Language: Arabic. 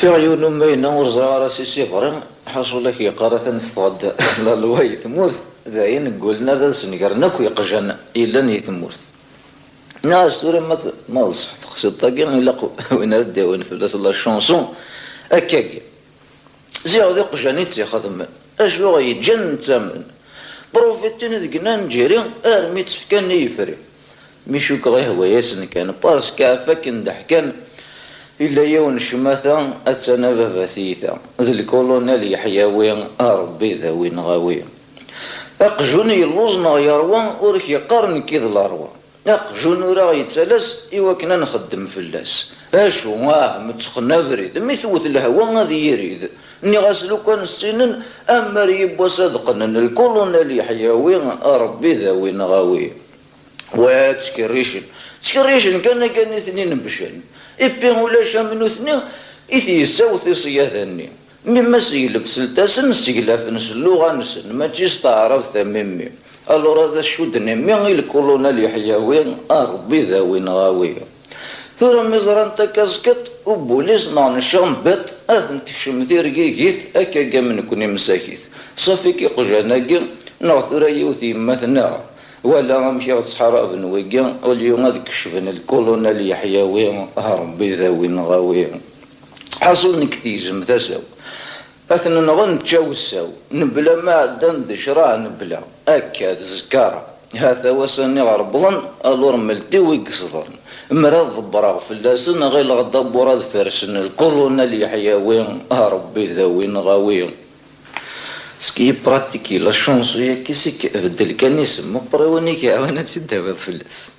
في عيون أمينا ورزع راسي سيفرين حصل لك يقارة تفض لا لواي ثمورث ذاين قلنا ذا سنقرنا كوي قجانا إلا ني ثمورث ناس سوري ما صح تخصد طاقين إلا وين هدا وين فلاس الله الشانسون أكاكي زي ذي قجاني تي خدم أشبه غيتجن تامن بروفيتين ذقنا نجري أرمي تفكان يفري ميشوك غي هو ياسن كان بارس كافاك ضحكان إلا يون شماثا أتسانا باباثيثا ذي الكولونيل يحياوي ربي ذاوين غاوي أقجوني اللوزنا يروان ورك يقارن كيذ الأروى أقجون وراه يتسلس إوا كنا نخدم فلاس أشو متسخنا فريد ميثوت الهوا غادي يريد ني غاسلو كان السنن أما ريب وصدقنا الكولونيل يحياوي ربي ذاوين غاوي تسكريشن كان اثنين بشن إبي ولا شامنو اثنين إثي يساوث صياثني مما سيلف سلتاسن سيلف نسلو غانسن ما تجيش تعرف تميمي ألو هذا شود نمي الكولونيل يحياوي ربي ذاوين غاوي ثورة مزران تكاسكت وبوليس نان شامبت أثن تكشم ثيرقيكيث أكا من كوني مساكيث صافي كي قجاناكي نغثورا يوثي مثنا ولا غمشي الصحراء بن ويقا واليوم هذا كشفن الكولونيل يحياوي ربي ذاوين غاوي حصل نكتيز متساو أثنا نغن تشاوساو نبلا ما عدن دشرا نبلا أكاد زكارة هذا وسني غربلن ألور ملتي ويقصدرن مراد ضبراغ فلاسن غير غضب وراد فرسن الكولونيل يحياوي ربي ذاوين غاوي سكي براتيكي لا شونس هي كيسك بدل كان يسمى بريونيك عاونات الدابة فلاس